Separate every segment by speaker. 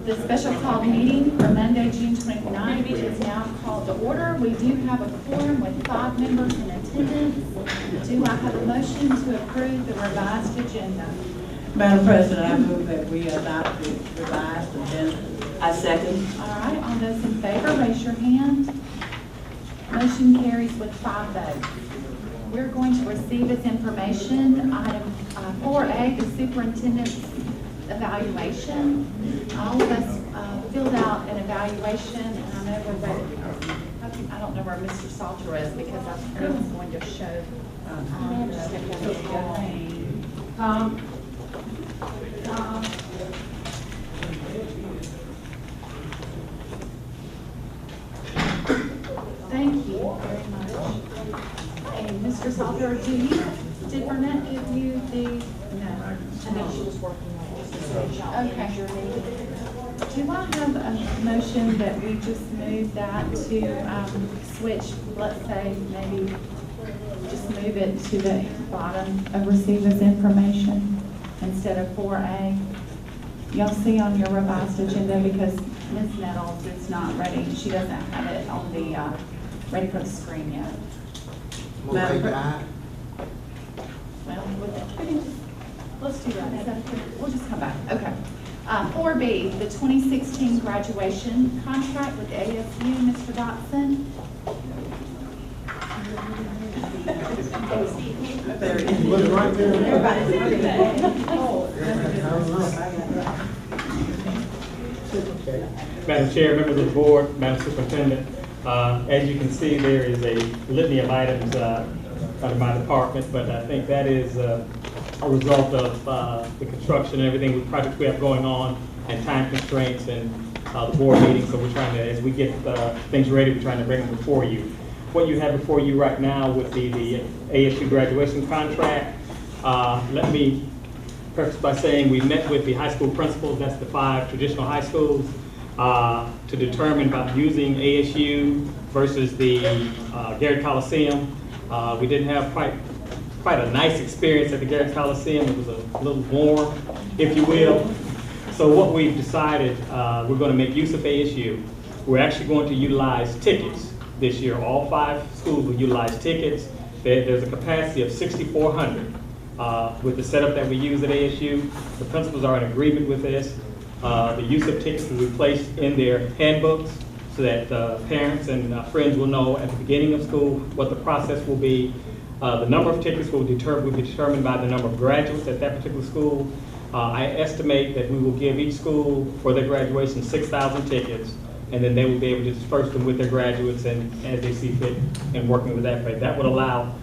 Speaker 1: The special call meeting for Monday, June 29th is now called to order. We do have a quorum with 5 members in attendance. Do I have a motion to approve the revised agenda?
Speaker 2: Madam President, I move that we adopt the revised agenda.
Speaker 3: I second.
Speaker 1: All right, all those in favor, raise your hand. Motion carries with 5 votes. We're going to receive as information item 4A, the superintendent's evaluation. All of us filled out an evaluation, and I know we're ready. I don't know where Mr. Salter is because I was going to show. Thank you very much. And Mr. Salter, did Vernetta give you the? No.
Speaker 3: I know she was working on it.
Speaker 1: Okay. Do I have a motion that we just move that to switch, let's say, maybe just move it to the bottom of receiver's information instead of 4A? Y'all see on your revised agenda because Ms. Nettles is not ready. She doesn't have it on the, ready for the screen yet.
Speaker 2: Madam President.
Speaker 1: Well, let's do that. We'll just come back. Okay. 4B, the 2016 graduation contract with ASU, Mr. Dotson.
Speaker 2: There it is. Right there.
Speaker 4: Madam Chair, members of the board, Madam Superintendent, as you can see, there is a litany of items under my department, but I think that is a result of the construction and everything, the projects we have going on, and time constraints and the board meetings. So we're trying to, as we get things ready, we're trying to bring them before you. What you have before you right now would be the ASU graduation contract. Let me preface by saying we met with the high school principals, that's the 5 traditional high schools, to determine about using ASU versus the Garrett Coliseum. We didn't have quite a nice experience at the Garrett Coliseum. It was a little warm, if you will. So what we've decided, we're going to make use of ASU. We're actually going to utilize tickets this year. All 5 schools will utilize tickets. There's a capacity of 6,400 with the setup that we use at ASU. The principals are in agreement with this. The use of tickets will be placed in their handbooks so that parents and friends will know at the beginning of school what the process will be. The number of tickets will be determined by the number of graduates at that particular school. I estimate that we will give each school for their graduation 6,000 tickets, and then they will be able to disperse them with their graduates and as they see fit in working with that rate. That would allow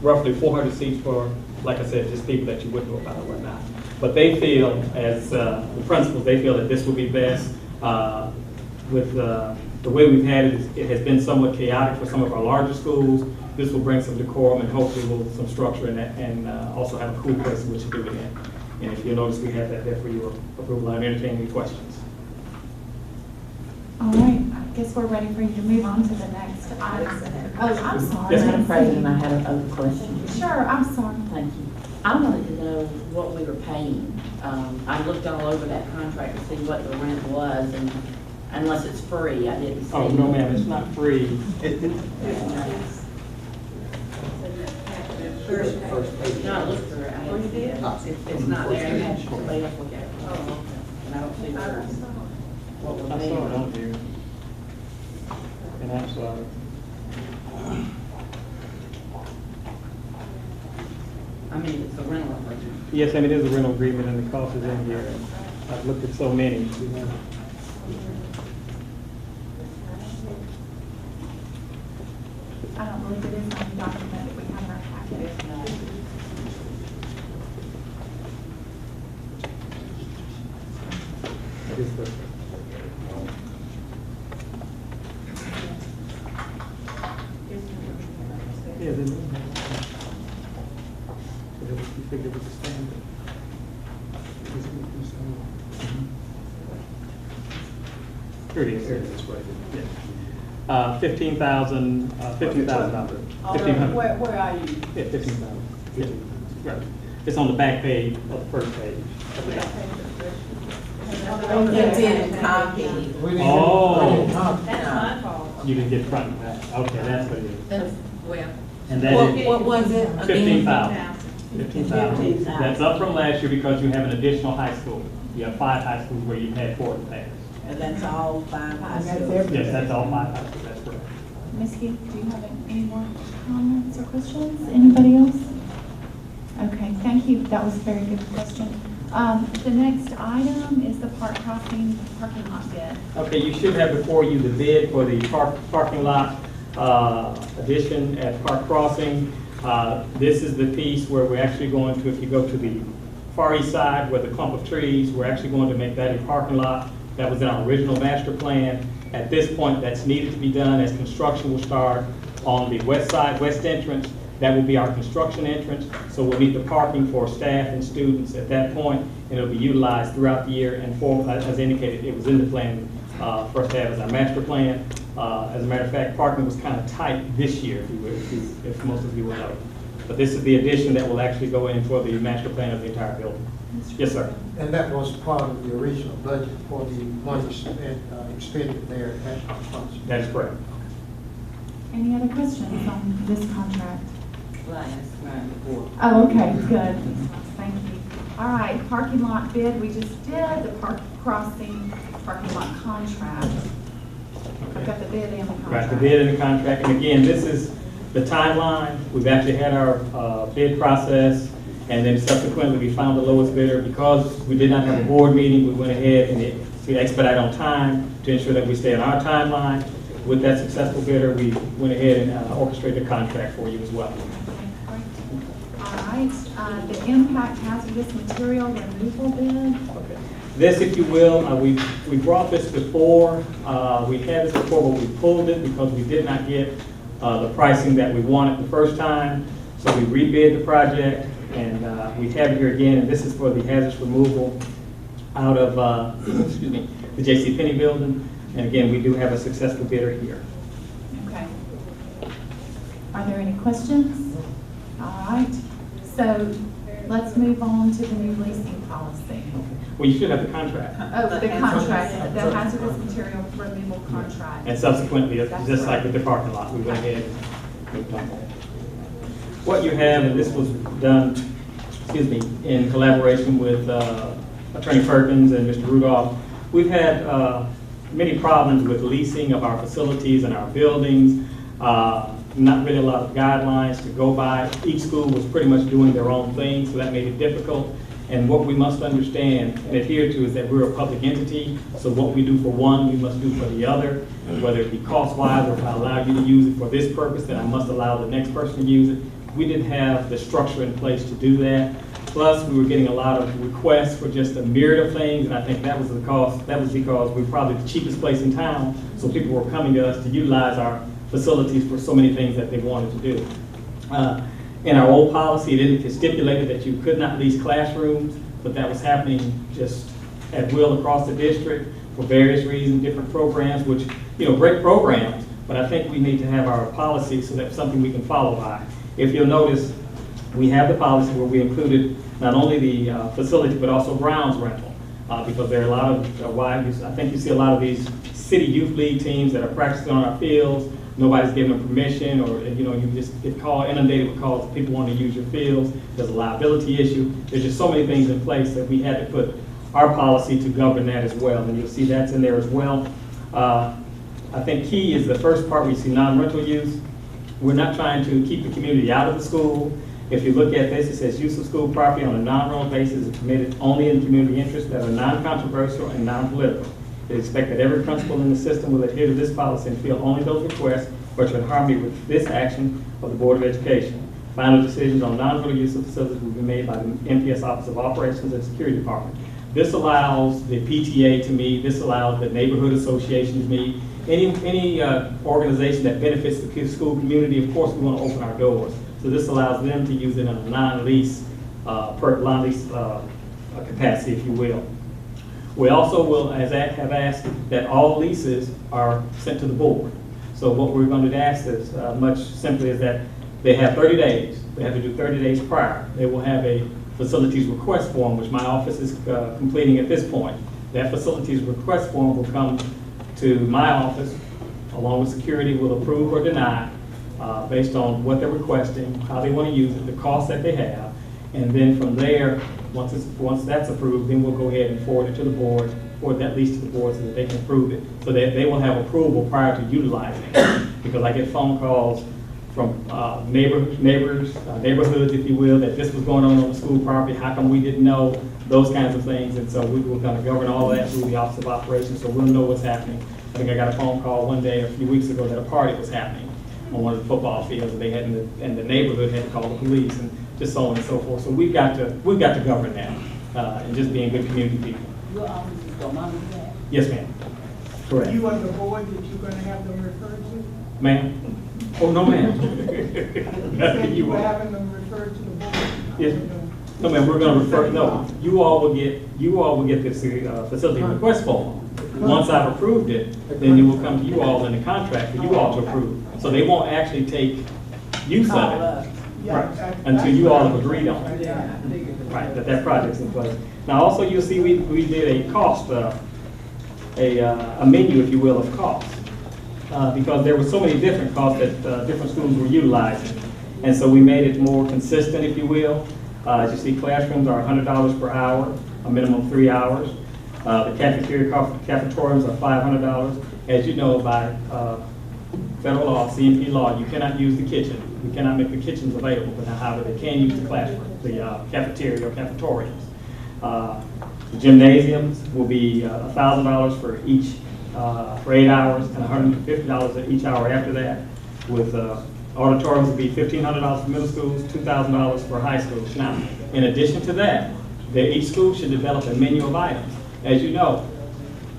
Speaker 4: roughly 400 seats for, like I said, just people that you wouldn't know about or whatnot. But they feel, as the principals, they feel that this will be best. With the way we've had it, it has been somewhat chaotic for some of our larger schools. This will bring some decorum and hopefully some structure in that, and also have a cool place in which to do it in. And if you'll notice, we have that there for your approval. I'm entertaining any questions.
Speaker 1: All right, I guess we're ready for you to move on to the next item. Oh, I'm sorry.
Speaker 4: Yes,
Speaker 3: Madam President, I had another question.
Speaker 1: Sure, I'm sorry.
Speaker 3: Thank you. I wanted to know what we were paying. I looked all over that contract to see what the rent was, and unless it's free, I didn't see.
Speaker 4: Oh, no, ma'am, it's not free.
Speaker 3: No, it looked for it. It's not there. I had to lay up with it. And I don't see what we're
Speaker 4: I
Speaker 3: paying.
Speaker 4: saw it on here. And I'm sorry.
Speaker 3: I mean, it's a rental agreement.
Speaker 4: Yes, and it is a rental agreement, and the cost is in here. I've looked at so many.
Speaker 1: I don't believe it is on the document that we have in our packet.
Speaker 4: It is the. Yeah, then. You figured it was standard. Here it is. Here it is. Right. Yeah. $15,000. $1,500.
Speaker 2: Where are you?
Speaker 4: Yeah, 15,000. Yeah, right. It's on the back page of the first page of the document.
Speaker 2: It didn't copy.
Speaker 4: Oh,
Speaker 5: That's my fault.
Speaker 4: you didn't get front of that. Okay, that's what it is.
Speaker 5: That's, well.
Speaker 4: And that is
Speaker 2: What was it? again?
Speaker 4: 15,000. 15,000.
Speaker 2: 15,000.
Speaker 4: That's up from last year because you have an additional high school. You have 5 high schools where you've had 4 in the past.
Speaker 2: And that's all 5 high schools.
Speaker 4: Yes, that's all 5 high schools, that's correct.
Speaker 1: Ms. Keith, do you have any more comments or questions? Anybody else? Okay, thank you. That was a very good question. The next item is the parking lot bid.
Speaker 4: Okay, you should have before you the bid for the parking lot addition at Park Crossing. This is the piece where we're actually going to, if you go to the far east side where the clump of trees, we're actually going to make that a parking lot. That was in our original master plan. At this point, that's needed to be done as construction will start on the west side, west entrance. That will be our construction entrance. So we'll need the parking for staff and students at that point, and it'll be utilized throughout the year. And for, as indicated, it was in the plan for us to have as our master plan. As a matter of fact, parking was kind of tight this year, if you will, if most of you will know. But this is the addition that will actually go in for the master plan of the entire building. Yes, sir.
Speaker 6: And that was part of the original budget for the money spent, expended there at Park Crossing.
Speaker 4: That is correct.
Speaker 1: Any other questions on this contract?
Speaker 2: Last round before.
Speaker 1: Oh, okay, good. Thank you. All right, parking lot bid, we just did the Park Crossing parking lot contract. I've got the bid and the contract.
Speaker 4: Right, the bid and the contract. And again, this is the timeline. We've actually had our bid process, and then subsequently we found the lowest bidder. Because we did not have a board meeting, we went ahead and we expedite on time to ensure that we stay on our timeline. With that successful bidder, we went ahead and orchestrated a contract for you as well.
Speaker 1: All right, the MPACT hazardous material removal bid.
Speaker 4: Okay. This, if you will, we brought this before. We had this before, but we pulled it because we did not get the pricing that we wanted the first time. So we rebid the project, and we have it here again. And this is for the hazardous removal out of excuse me, the JCPenney building. And again, we do have a successful bidder here.
Speaker 1: Okay. Are there any questions? All right, so let's move on to the new leasing policy.
Speaker 4: Well, you should have the contract.
Speaker 1: Oh, the contract, the hazardous material removal contract.
Speaker 4: And subsequently, just like with the parking lot, we went ahead and moved on. What you have, and this was done, excuse me, in collaboration with Attorney Perkins and Mr. Rudolph, we've had many problems with leasing of our facilities and our buildings. Not really a lot of guidelines to go by. Each school was pretty much doing their own thing, so that made it difficult. And what we must understand and adhere to is that we're a public entity, so what we do for one, we must do for the other, whether it be cost-wise, or if I allow you to use it for this purpose, then I must allow the next person to use it. We didn't have the structure in place to do that. Plus, we were getting a lot of requests for just a myriad of things, and I think that was the cost. That was because we were probably the cheapest place in town, so people were coming to us to utilize our facilities for so many things that they wanted to do. In our old policy, it stipulated that you could not lease classrooms, but that was happening just at will across the district for various reasons, different programs, which, you know, great programs, but I think we need to have our policy so that's something we can follow by. If you'll notice, we have the policy where we included not only the facility, but also grounds rental, because there are a lot of, I think you see a lot of these city youth league teams that are practicing on our fields. Nobody's giving them permission, or you just get inundated with calls. People want to use your fields. There's a liability issue. There's just so many things in place that we had to put our policy to govern that as well, and you'll see that's in there as well. I think key is the first part where you see non-rental use. We're not trying to keep the community out of the school. If you look at this, it says use of school property on a non-rental basis is permitted only in community interests that are non-controversial and non-political. They expect that every principal in the system will adhere to this policy and fill only those requests which are in harmony with this action of the Board of Education. Final decisions on non-rental use of facilities will be made by the MPS Office of Operations and Security Department. This allows the PTA to meet. This allows the neighborhood associations to meet. Any organization that benefits the school community, of course, we want to open our doors. So this allows them to use it on a non-lease capacity, if you will. We also will, as have asked, that all leases are sent to the board. So what we're going to ask is much simply is that they have 30 days. They have to do 30 days prior. They will have a facilities request form, which my office is completing at this point. That facilities request form will come to my office, along with security, will approve or deny, based on what they're requesting, how they want to use it, the cost that they have. And then from there, once that's approved, then we'll go ahead and forward it to the board, forward that lease to the board so that they can approve it, so that they will have approval prior to utilizing it. Because I get phone calls from neighborhoods, if you will, that this was going on the school property, how come we didn't know, those kinds of things. And so we will kind of govern all of that through the Office of Operations, so we'll know what's happening. I think I got a phone call one day a few weeks ago that a party was happening on one of the football fields, and they had and the neighborhood had to call the police, and just so on and so forth. So we've got to govern that, and just being good community people.
Speaker 2: Your office is going to monitor that?
Speaker 4: Yes, ma'am. Correct.
Speaker 7: You on the board that you're gonna have them referred to?
Speaker 4: Ma'am? Oh, no, ma'am.
Speaker 7: You said you were having them referred to the board?
Speaker 4: Yes. No, ma'am, we're gonna refer, no, you all will get this facility request form. Once I've approved it, then it will come to you all in the contract for you all to approve. So they won't actually take use of it. Right, until you all have agreed on it.
Speaker 2: Yeah, I figured.
Speaker 4: Right, that project's in place. Now, also, you'll see we did a cost, a menu, if you will, of costs. Because there were so many different costs that different schools were utilizing. And so we made it more consistent, if you will. As you see, classrooms are $100 per hour, a minimum of 3 hours. The cafetoriums are $500. As you know, by federal law, CMP law, you cannot use the kitchen. We cannot make the kitchens available, but however, they can use the classroom, the cafeteria or cafetoriums. The gymnasiums will be $1,000 for each, for 8 hours, and $150 each hour after that. With auditoriums will be $1,500 for middle schools, $2,000 for high schools. Now, in addition to that, each school should develop a menu of items. As you know,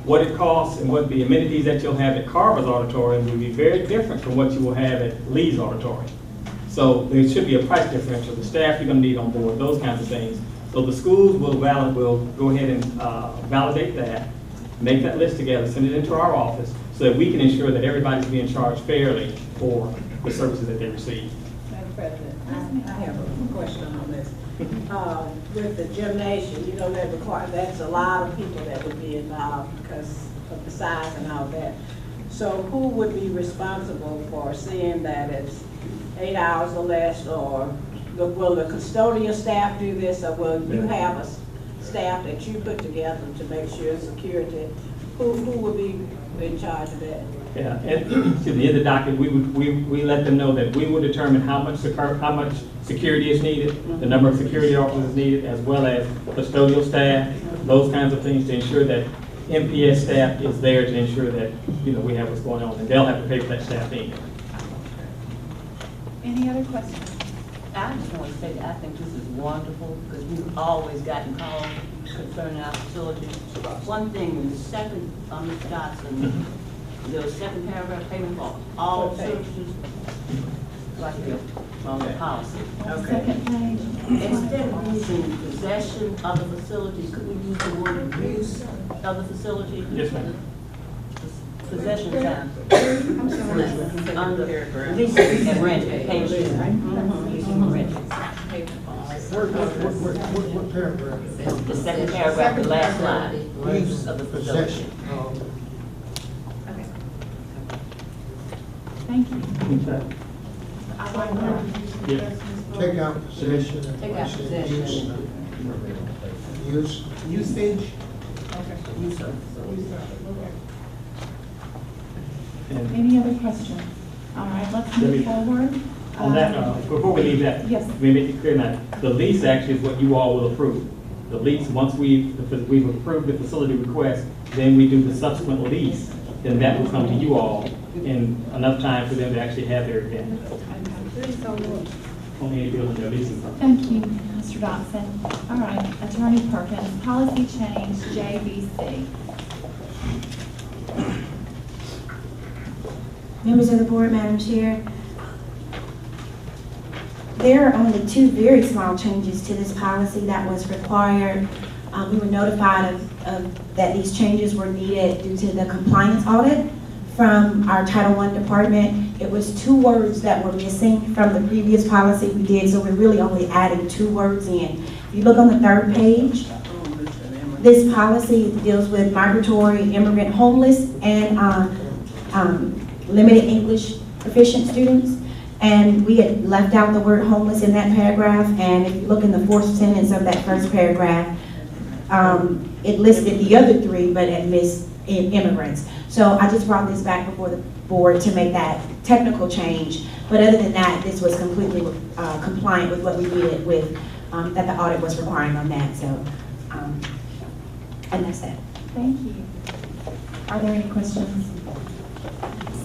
Speaker 4: what it costs and what the amenities that you'll have at Carver's Auditorium will be very different from what you will have at Lee's Auditorium. So there should be a price differential. The staff you're going to need on board, those kinds of things. So the schools will go ahead and validate that, make that list together, send it into our office, so that we can ensure that everybody's being charged fairly for the services that they receive.
Speaker 2: Madam President, I have a question on this. With the gymnasium, you know, that's a lot of people that would be involved because of the size and all that. So who would be responsible for seeing that it's 8 hours or less, or will the custodial staff do this, or will you have a staff that you put together to make sure security? Who would be in charge of that?
Speaker 4: Yeah, and in the docket, we let them know that we will determine how much security is needed, the number of security officers needed, as well as custodial staff, those kinds of things, to ensure that MPS staff is there to ensure that, you know, we have what's going on, and they'll have to pay for that staff in.
Speaker 1: Any other questions?
Speaker 8: I just want to say that I think this is wonderful, because we've always gotten calls concerning our facility. One thing, in the second, Mr. Dotson, the second paragraph, payment for all services, right here, on the policy.
Speaker 1: Second page.
Speaker 8: Instead of using possession of the facility, could we use the word use of the facility?
Speaker 4: Yes, ma'am.
Speaker 8: Possession time. Under leasing and renting, page two. Leasing and renting.
Speaker 6: What paragraph?
Speaker 8: The second paragraph, the last line, use of the facility.
Speaker 6: Possession.
Speaker 1: Okay. Thank you. I like that.
Speaker 4: Yes.
Speaker 6: Take out possession. and
Speaker 8: Take out possession.
Speaker 6: Use.
Speaker 7: Usage?
Speaker 8: Use of the facility.
Speaker 4: And
Speaker 1: Any other questions? All right, let's move forward.
Speaker 4: on that, before we leave that,
Speaker 1: Yes.
Speaker 4: we make it clear now, the lease actually is what you all will approve. The lease, once we've approved the facility request, then we do the subsequent lease, then that will come to you all in enough time for them to actually have their event. On any building they're leasing from.
Speaker 1: Thank you, Mr. Dotson. All right, Attorney Perkins, policy change, JVC.
Speaker 9: Members of the board, Madam Chair, there are only 2 very small changes to this policy that was required. We were notified of that these changes were needed due to the compliance audit from our Title I department. It was 2 words that were missing from the previous policy we did, so we're really only adding 2 words in. If you look on the 3rd page, This policy deals with migratory, immigrant, homeless, and limited English proficient students. And we had left out the word homeless in that paragraph, and if you look in the fourth sentence of that first paragraph, it listed the other three, but it missed immigrants. So I just brought this back before the board to make that technical change. But other than that, this was completely compliant with what we needed with, that the audit was requiring on that. So, and that's that.
Speaker 1: Thank you. Are there any questions?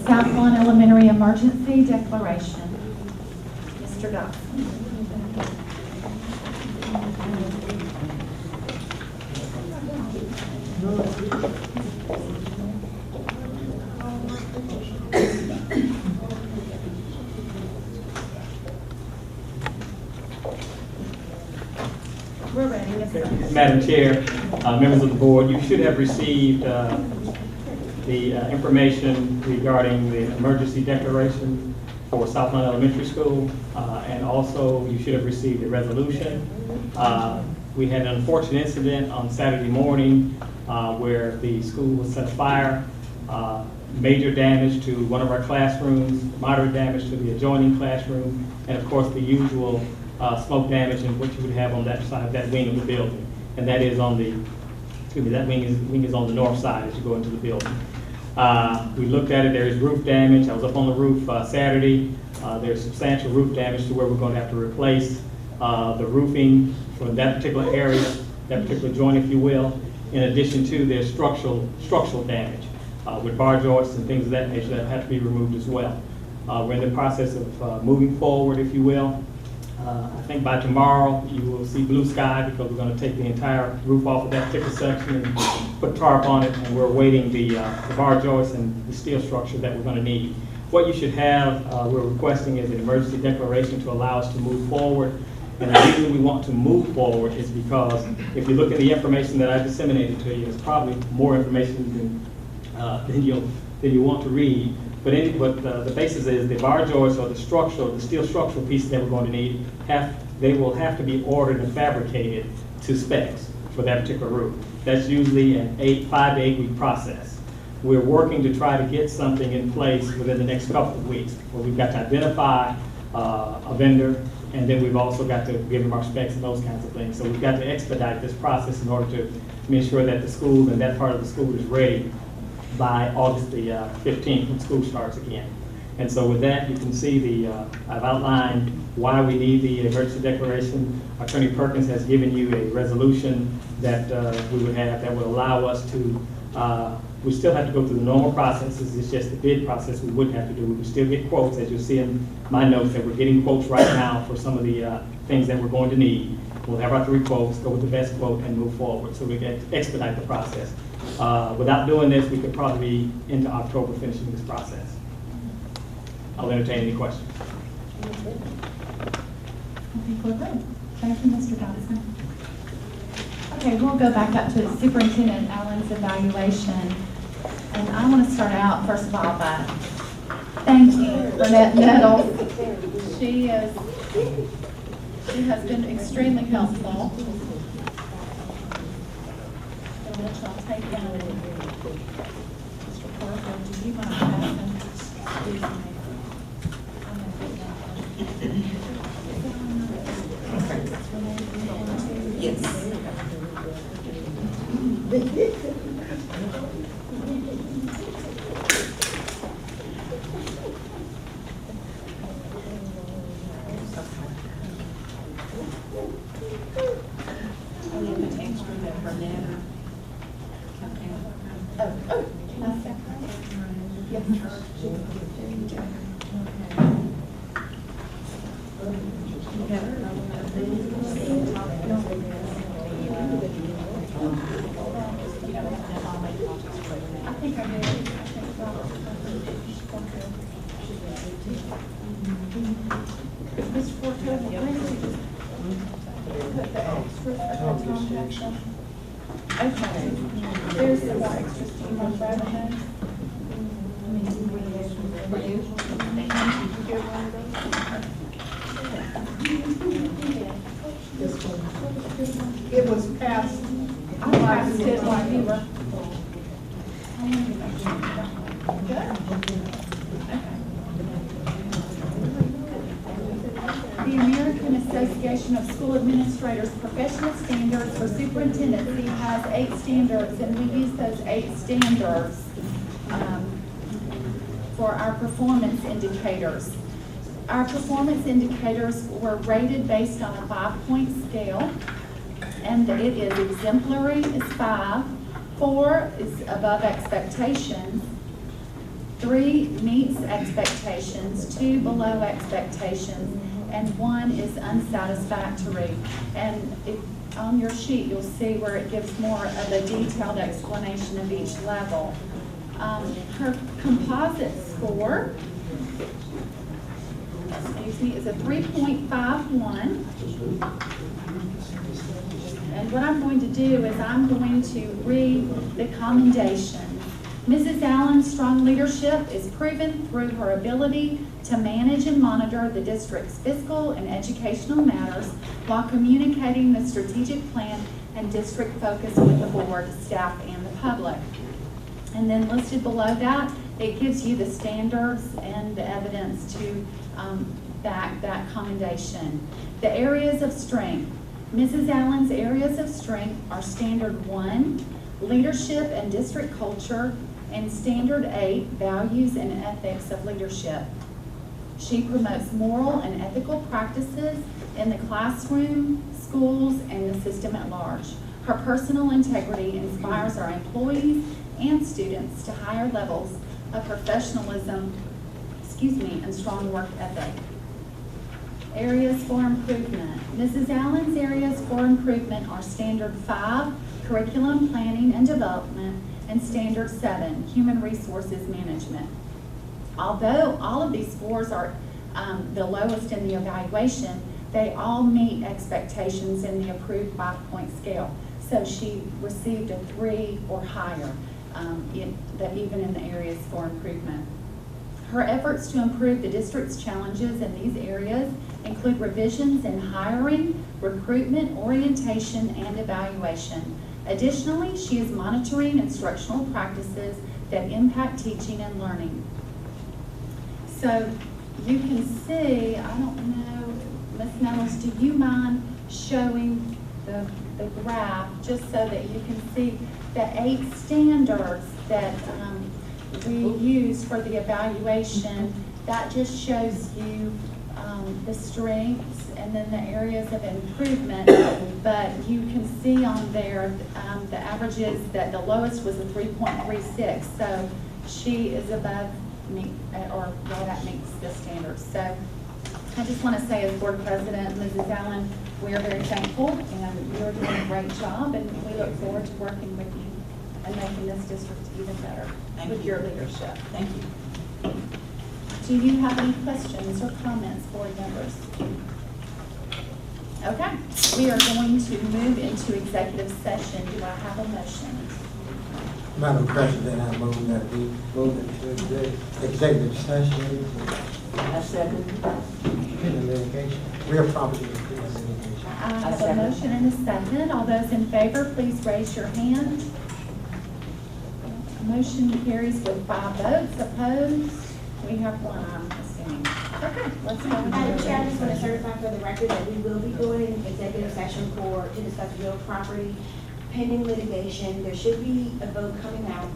Speaker 1: Southlawn Elementary Emergency Declaration. Mr. Dotson. We're ready, yes, sir.
Speaker 4: Madam Chair, members of the board, you should have received the information regarding the emergency declaration for Southlawn Elementary School, and also you should have received a resolution. We had an unfortunate incident on Saturday morning where the school was set fire, major damage to one of our classrooms, moderate damage to the adjoining classroom, and of course the usual smoke damage and what you would have on that side, that wing of the building. And that is on the, excuse me, that wing is on the north side as you go into the building. We looked at it, there is roof damage. I was up on the roof Saturday. There's substantial roof damage to where we're going to have to replace the roofing for that particular area, that particular joint, if you will. In addition to there's structural damage with bar joists and things of that nature that have to be removed as well. We're in the process of moving forward, if you will. I think by tomorrow you will see blue sky because we're going to take the entire roof off of that particular section and put tarp on it, and we're awaiting the bar joists and the steel structure that we're going to need. What you should have, we're requesting is an emergency declaration to allow us to move forward. And the reason we want to move forward is because if you look at the information that I disseminated to you, it's probably more information than you want to read. But the basis is the bar joists or the steel structural pieces that we're going to need, they will have to be ordered and fabricated to specs for that particular roof. That's usually an 5 to 8 week process. We're working to try to get something in place within the next couple of weeks, where we've got to identify a vendor, and then we've also got to give them our specs and those kinds of things. So we've got to expedite this process in order to make sure that the school and that part of the school is ready by August the 15th when school starts again. And so with that, you can see I've outlined why we need the emergency declaration. Attorney Perkins has given you a resolution that we would have that would allow us to, we still have to go through the normal processes. It's just the bid process we wouldn't have to do. We would still get quotes, as you'll see in my notes, that we're getting quotes right now for some of the things that we're going to need. We'll have our 3 quotes, go with the best quote, and move forward so we can expedite the process. Without doing this, we could probably be into October finishing this process. I'll entertain any questions.
Speaker 1: I think we're good. Thank you, Mr. Dotson. Okay, we'll go back up to Superintendent Allen's evaluation. And I want to start out, first of all, by thanking Vernetta Nettles. She has been extremely helpful. Which I'll take down. Mr. Parker, do you mind passing? Excuse me.
Speaker 3: Yes.
Speaker 1: Okay, there's some more extras to you on revenue.
Speaker 7: It was passed.
Speaker 1: I passed The American Association of School Administrators Professional Standards for Superintendency has 8 standards, and we use those 8 standards for our performance indicators. Our performance indicators were rated based on a 5-point scale, and it is exemplary is 5, 4 is above expectations, 3 meets expectations, 2 below expectations, and 1 is unsatisfactory. And on your sheet, you'll see where it gives more of a detailed explanation of each level. Her composite score, is a 3.51. And what I'm going to do is I'm going to read the commendation. Mrs. Allen's strong leadership is proven through her ability to manage and monitor the district's fiscal and educational matters while communicating the strategic plan and district focus with the board, staff, and the public. And then listed below that, it gives you the standards and the evidence to back that commendation. The areas of strength. Mrs. Allen's areas of strength are Standard 1, Leadership and District Culture, and Standard 8, Values and Ethics of Leadership. She promotes moral and ethical practices in the classroom, schools, and the system at large. Her personal integrity inspires our employees and students to higher levels of professionalism, and strong work ethic. Areas for improvement. Mrs. Allen's areas for improvement are Standard 5, Curriculum Planning and Development, and Standard 7, Human Resources Management. Although all of these scores are the lowest in the evaluation, they all meet expectations in the approved 5-point scale. So she received a 3 or higher, even in the areas for improvement. Her efforts to improve the district's challenges in these areas include revisions in hiring, recruitment, orientation, and evaluation. Additionally, she is monitoring instructional practices that impact teaching and learning. So you can see, I don't know, Ms. Nettles, do you mind showing the graph just so that you can see the 8 standards that we use for the evaluation? That just shows you the strengths and then the areas of improvement, but you can see on there the averages that the lowest was a 3.36, so she is above me, or right at meets the standards. So I just want to say, as board president, Mrs. Allen, we are very thankful, and you're doing a great job, and we look forward to working with you and making this district even better with your leadership.
Speaker 5: Thank you.
Speaker 1: Do you have any questions or comments, board members? Okay, we are going to move into executive session. Do I have a motion?
Speaker 6: Madam President, I move that we move into executive session
Speaker 8: I second.
Speaker 6: in the litigation, real property and litigation.
Speaker 1: I have a motion and a second. All those in favor, please raise your hand. Motion carries with 5 votes. Opposed? We have 1, I'm assuming. Okay, let's go.
Speaker 9: Madam Chair, I just want to certify for the record that we will be going executive session to discuss real property pending litigation. There should be a vote coming out,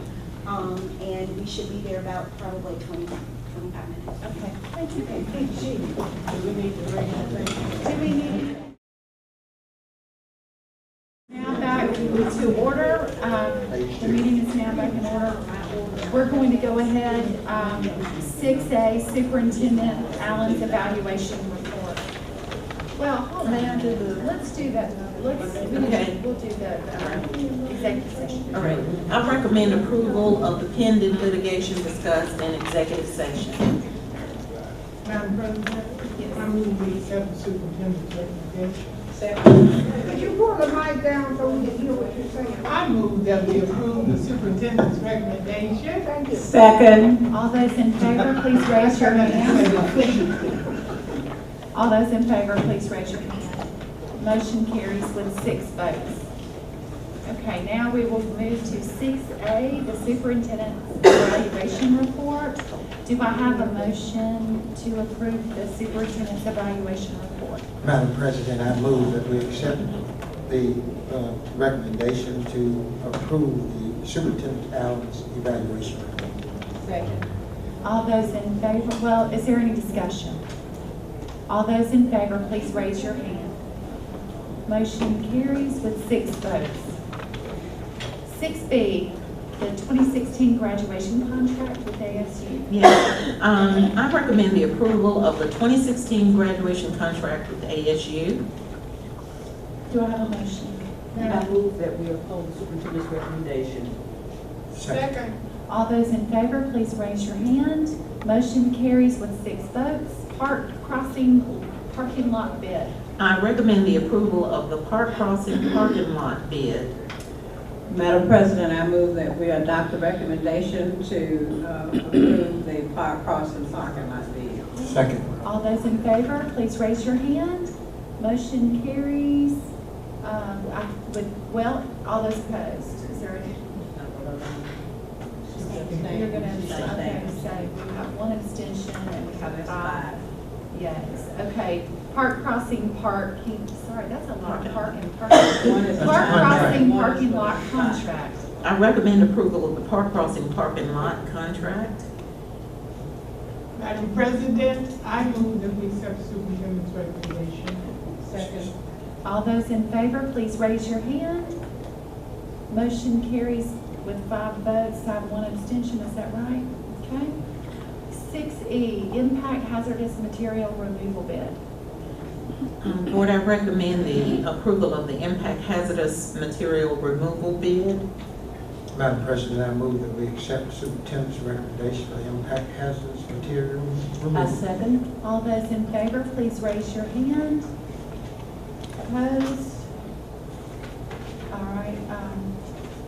Speaker 9: and we should be there about probably 25 minutes.
Speaker 1: Okay, thank you.
Speaker 2: Do we need to bring anything?
Speaker 1: Do we need? Now back to order. The meeting is now back in order. We're going to go ahead, 6A, Superintendent Allen's evaluation report. Well, hold on, let's do that. We'll do the executive session.
Speaker 5: All right. I recommend approval of the pending litigation discussed in executive session.
Speaker 7: Madam President, I move we accept the superintendent's recommendation.
Speaker 2: Could you pull the mic down so we can hear what you're saying?
Speaker 7: I move that we approve the superintendent's recommendation.
Speaker 2: Thank you.
Speaker 5: Second.
Speaker 1: All those in favor, please raise your hand. All those in favor, please raise your hand. Motion carries with 6 votes. Okay, now we will move to 6A, the superintendent's evaluation report. Do I have a motion to approve the superintendent's evaluation report?
Speaker 6: Madam President, I move that we accept the recommendation to approve the Superintendent Allen's evaluation report.
Speaker 2: Second.
Speaker 1: All those in favor, well, is there any discussion? All those in favor, please raise your hand. Motion carries with 6 votes. 6B, the 2016 graduation contract with ASU.
Speaker 5: Yes, I recommend the approval of the 2016 graduation contract with ASU.
Speaker 1: Do I have a motion?
Speaker 8: I move that we uphold the superintendent's recommendation.
Speaker 7: Second.
Speaker 1: All those in favor, please raise your hand. Motion carries with 6 votes. Park crossing parking lot bid.
Speaker 5: I recommend the approval of the park crossing parking lot bid.
Speaker 2: Madam President, I move that we adopt the recommendation to approve the park crossing parking lot bid.
Speaker 6: Second.
Speaker 1: All those in favor, please raise your hand. Motion carries. All those opposed. Is there any? You're going to, okay, so we have 1 abstention and we have 5 yes. Okay, park crossing parking, sorry, that's a lot of parking. Park crossing parking lot contract.
Speaker 5: I recommend approval of the park crossing parking lot contract.
Speaker 7: Madam President, I move that we accept superintendent's recommendation.
Speaker 2: Second.
Speaker 1: All those in favor, please raise your hand. Motion carries with 5 votes, I have 1 abstention, is that right? Okay. 6E, impact hazardous material removal bid.
Speaker 5: Board, I recommend the approval of the impact hazardous material removal bid.
Speaker 6: Madam President, I move that we accept the superintendent's recommendation for the impact hazardous material removal.
Speaker 8: I second.
Speaker 1: All those in favor, please raise your hand. Opposed? All right,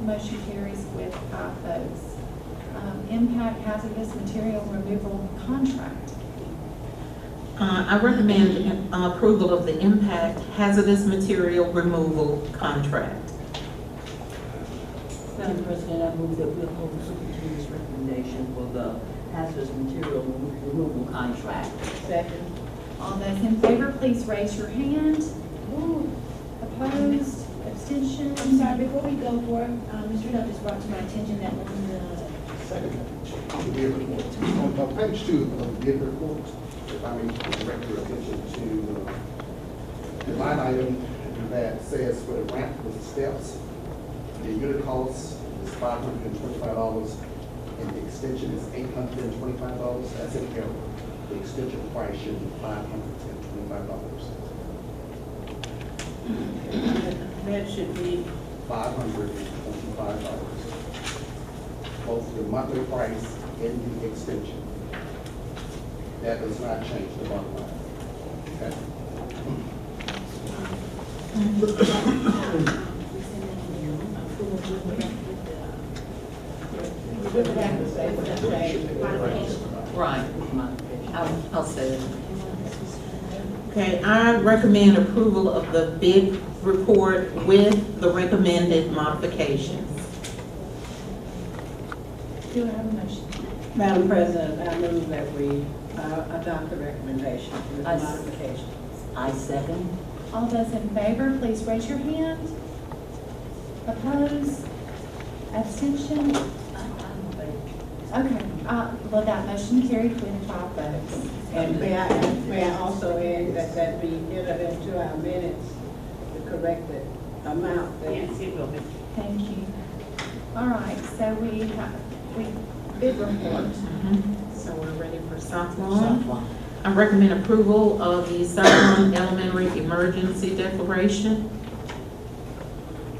Speaker 1: motion carries with 5 votes. Impact hazardous material removal contract.
Speaker 5: I recommend approval of the impact hazardous material removal contract.
Speaker 8: Madam President, I move that we uphold the superintendent's recommendation for the hazardous material removal contract.
Speaker 2: Second.
Speaker 1: All those in favor, please raise your hand. Opposed? Abstention?
Speaker 9: I'm sorry, before we go forward, Mr. Hill just brought to my attention that when the
Speaker 10: Second, the bid report. On page 2 of the bid report, if I may direct your attention to the line item that says for the ramp with the steps, the unit cost is $525 and the extension is $825. That's in error. The extension price should be $525.
Speaker 2: That should be
Speaker 10: $525. Both the monthly price and the extension. That does not change the bottom line. Okay?
Speaker 5: Right. I'll say it. Okay, I recommend approval of the bid report with the recommended modifications.
Speaker 1: Do I have a motion?
Speaker 2: Madam President, I move that we adopt the recommendation with
Speaker 8: I
Speaker 2: modifications.
Speaker 8: I second.
Speaker 1: All those in favor, please raise your hand. Opposed? Abstention? Okay, well, that motion carried with 5 votes.
Speaker 2: And may I also add that that be entered into our minutes, the corrected amount that.
Speaker 8: Yes, it will be.
Speaker 1: Thank you. All right, so we bid report.
Speaker 5: So we're ready for Southlawn. I recommend approval of the Southlawn Elementary Emergency Declaration.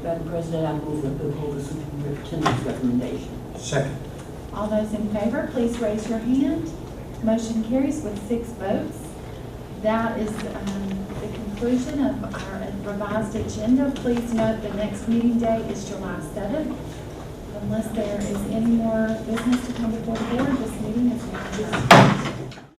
Speaker 8: Madam President, I move that we uphold the superintendent's recommendation.
Speaker 6: Second.
Speaker 1: All those in favor, please raise your hand. Motion carries with 6 votes. That is the conclusion of our revised agenda. Please note the next meeting date is July 7th. Unless there is any more business to come before the board, this meeting is adjourned.